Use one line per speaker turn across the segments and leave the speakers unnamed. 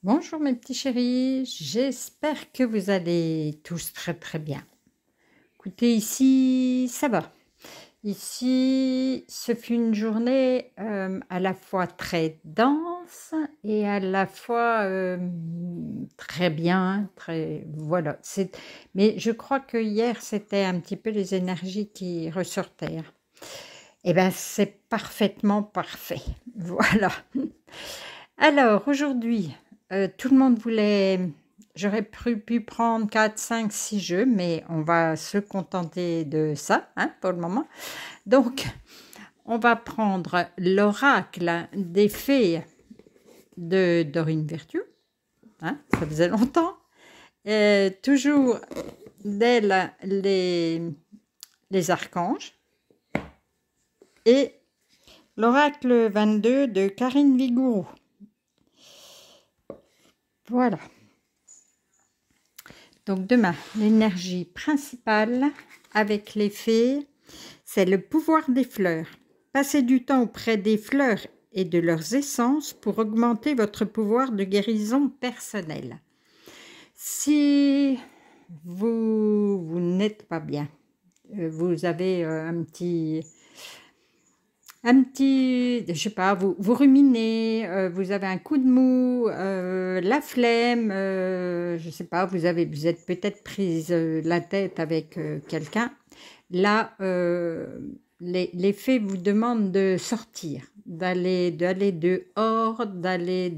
Bonjour mes petits chéris, j'espère que vous allez tous très bien. Écoutez, ici ça va. Ici, ce fut une journée à la fois très dense et à la fois très bien, voilà. Mais je crois que hier c'était un petit peu les énergies qui ressortaient. Eh bien, c'est parfaitement parfait. Voilà. Alors, aujourd'hui, tout le monde voulait... J'aurais pu prendre 4, 5, 6 jeux, mais on va se contenter de ça, hein, pour le moment. Donc, on va prendre l'oracle des fées de Dorine Virtue. Hein, ça faisait longtemps. Toujours d'elle, les archanges. Et l'oracle 22 de Karine Vigourou. Voilà. Donc demain, l'énergie principale avec les fées, c'est le pouvoir des fleurs. Passez du temps auprès des fleurs et de leurs essences pour augmenter votre pouvoir de guérison personnelle. Si vous n'êtes pas bien, vous avez je sais pas, vous ruminez, vous avez un coup de mou, la flemme, je sais pas, vous êtes peut-être prise la tête avec quelqu'un. Là, les fées vous demandent de sortir, d'aller dehors, d'aller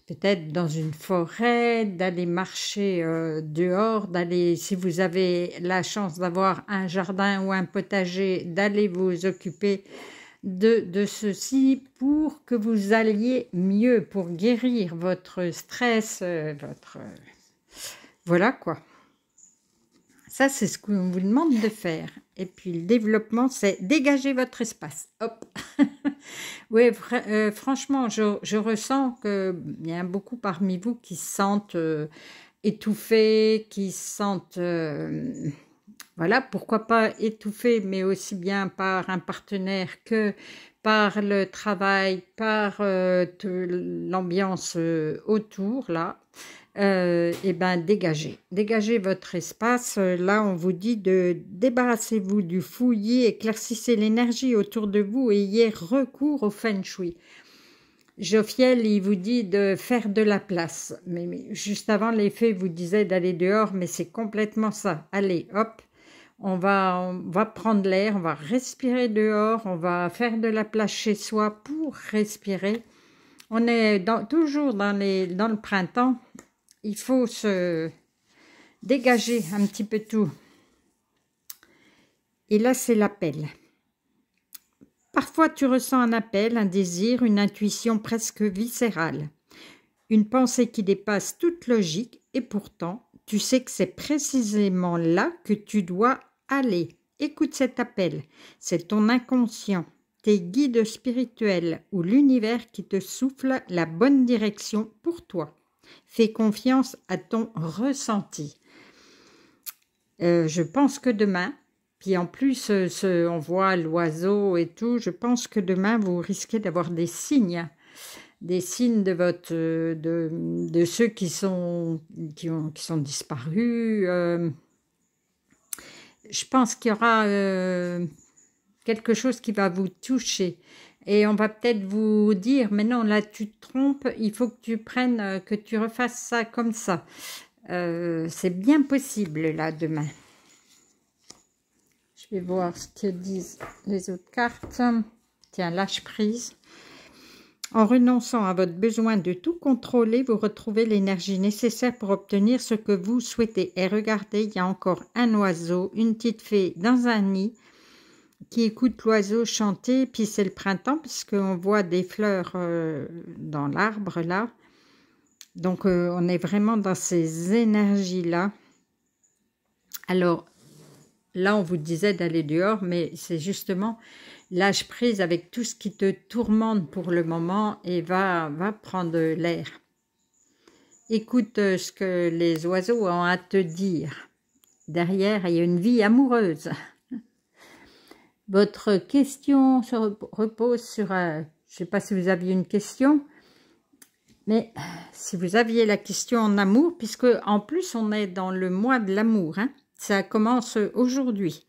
peut-être dans une forêt, d'aller marcher dehors, si vous avez la chance d'avoir un jardin ou un potager, d'aller vous occuper de ceci pour que vous alliez mieux, pour guérir votre stress, voilà quoi. Ça, c'est ce qu'on vous demande de faire. Et puis, le développement, c'est dégager votre espace. Hop. Oui, franchement, je ressens qu'il y a beaucoup parmi vous qui se sentent étouffés, qui se sentent... voilà, pourquoi pas étouffés, mais aussi bien par un partenaire que par le travail, par l'ambiance autour, là. Et bien dégagez votre espace. Là, on vous dit de débarrassez-vous du fouillis, éclaircissez l'énergie autour de vous et ayez recours au feng shui. Jophiel, il vous dit de faire de la place. Mais juste avant, les fées vous disaient d'aller dehors, mais c'est complètement ça. Allez, hop, on va prendre l'air, on va respirer dehors, on va faire de la place chez soi pour respirer. On est toujours dans le printemps. Il faut se dégager un petit peu tout. Et là, c'est l'appel. Parfois, tu ressens un appel, un désir, une intuition presque viscérale. Une pensée qui dépasse toute logique et pourtant, tu sais que c'est précisément là que tu dois aller. Écoute cet appel. C'est ton inconscient, tes guides spirituels ou l'univers qui te souffle la bonne direction pour toi. Fais confiance à ton ressenti. Je pense que demain, puis en plus, on voit l'oiseau et tout, je pense que demain, vous risquez d'avoir des signes de ceux qui sont disparus. Je pense qu'il y aura quelque chose qui va vous toucher. Et on va peut-être vous dire, mais non, là tu te trompes, il faut que tu prennes, que tu refasses ça comme ça. C'est bien possible là demain. Je vais voir ce que disent les autres cartes. Tiens, lâche prise. En renonçant à votre besoin de tout contrôler, vous retrouvez l'énergie nécessaire pour obtenir ce que vous souhaitez. Et regardez, il y a encore un oiseau, une petite fée dans un nid, qui écoute l'oiseau chanter, puis c'est le printemps, puisqu'on voit des fleurs dans l'arbre, là. Donc, on est vraiment dans ces énergies-là. Alors, là, on vous disait d'aller dehors, mais c'est justement lâche prise avec tout ce qui te tourmente pour le moment et va prendre l'air. Écoute ce que les oiseaux ont à te dire. Derrière, il y a une vie amoureuse. Votre question se repose sur... je ne sais pas si vous aviez une question, mais si vous aviez la question en amour, puisque en plus on est dans le mois de l'amour, hein, ça commence aujourd'hui.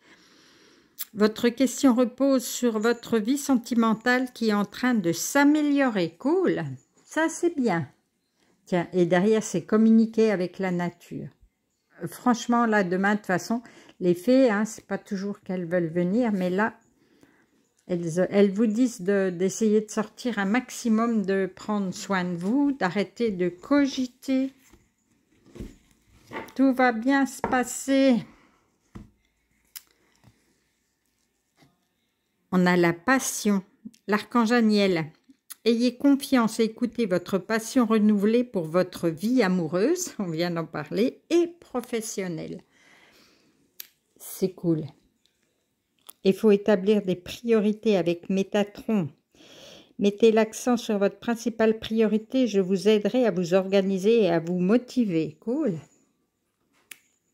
Votre question repose sur votre vie sentimentale qui est en train de s'améliorer. Cool, ça c'est bien. Tiens, et derrière c'est communiquer avec la nature. Franchement, là, demain, de toute façon, les fées, hein, c'est pas toujours qu'elles veulent venir, mais là, elles vous disent d'essayer de sortir un maximum, de prendre soin de vous, d'arrêter de cogiter. Tout va bien se passer. On a la passion, l'archange Aniel. Ayez confiance et écoutez votre passion renouvelée pour votre vie amoureuse, on vient d'en parler, et professionnelle. C'est cool. Il faut établir des priorités avec Métatron. Mettez l'accent sur votre principale priorité, je vous aiderai à vous organiser et à vous motiver. Cool.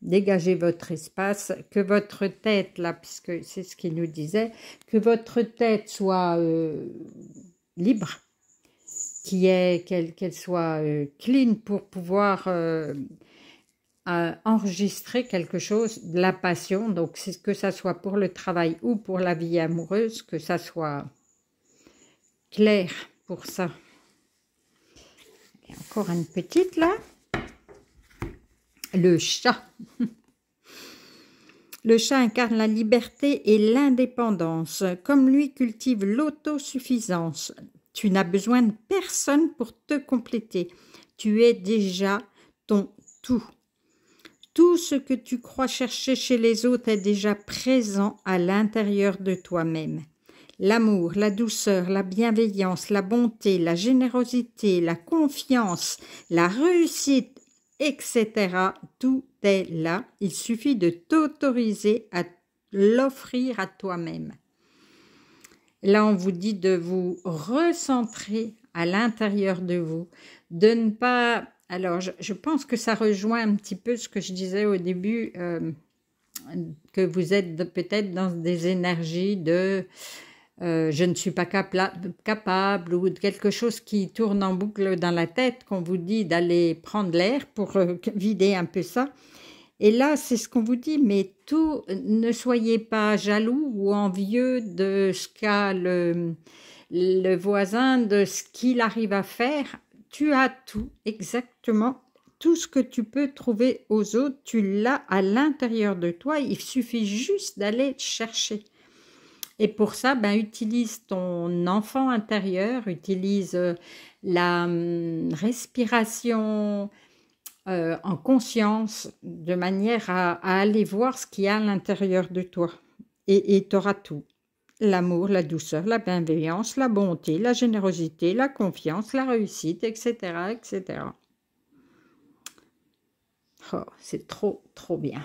Dégagez votre espace, que votre tête, là, puisque c'est ce qu'il nous disait, que votre tête soit libre, qu'elle soit clean pour pouvoir enregistrer quelque chose, de la passion, donc que ça soit pour le travail ou pour la vie amoureuse, que ça soit clair pour ça. Et encore une petite là. Le chat. Le chat incarne la liberté et l'indépendance. Comme lui cultive l'autosuffisance. Tu n'as besoin de personne pour te compléter. Tu es déjà ton tout. Tout ce que tu crois chercher chez les autres est déjà présent à l'intérieur de toi-même. L'amour, la douceur, la bienveillance, la bonté, la générosité, la confiance, la réussite, etc. Tout est là. Il suffit de t'autoriser à l'offrir à toi-même. Là, on vous dit de vous recentrer à l'intérieur de vous, de ne pas... Alors, je pense que ça rejoint un petit peu ce que je disais au début, que vous êtes peut-être dans des énergies de je ne suis pas capable ou de quelque chose qui tourne en boucle dans la tête, qu'on vous dit d'aller prendre l'air pour vider un peu ça. Et là, c'est ce qu'on vous dit, mais tout, ne soyez pas jaloux ou envieux de ce qu'a le voisin, de ce qu'il arrive à faire. Tu as tout, exactement, tout ce que tu peux trouver aux autres, tu l'as à l'intérieur de toi, il suffit juste d'aller chercher. Et pour ça, ben, utilise ton enfant intérieur, utilise la respiration en conscience, de manière à aller voir ce qu'il y a à l'intérieur de toi. Et tu auras tout. L'amour, la douceur, la bienveillance, la bonté, la générosité, la confiance, la réussite, etc. etc. Oh, c'est trop, trop bien.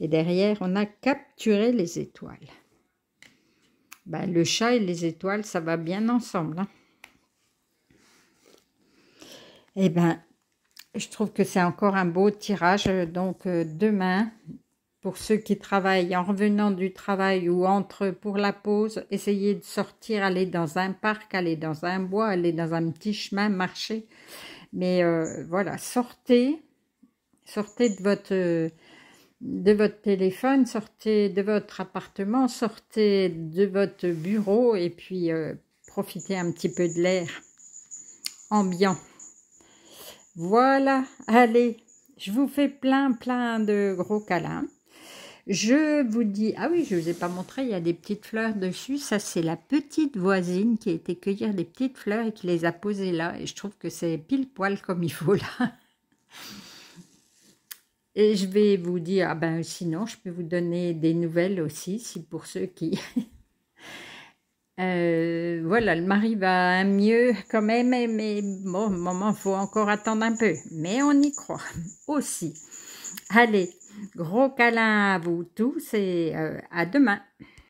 Et derrière, on a capturé les étoiles. Ben, le chat et les étoiles, ça va bien ensemble. Hein. Eh bien, je trouve que c'est encore un beau tirage. Donc, demain, pour ceux qui travaillent en revenant du travail ou pour la pause, essayez de sortir, aller dans un parc, aller dans un bois, aller dans un petit chemin, marcher. Mais voilà, sortez de votre téléphone, sortez de votre appartement, sortez de votre bureau et puis profitez un petit peu de l'air ambiant. Voilà, allez, je vous fais plein de gros câlins. Je vous dis, ah oui, je ne vous ai pas montré, il y a des petites fleurs dessus. Ça, c'est la petite voisine qui a été cueillir des petites fleurs et qui les a posées là. Et je trouve que c'est pile poil comme il faut là. Et je vais vous dire, ah ben sinon, je peux vous donner des nouvelles aussi, si pour ceux qui... voilà, le mari va mieux quand même, mais bon, maman, il faut encore attendre un peu. Mais on y croit aussi. Allez, gros câlin à vous tous et à demain.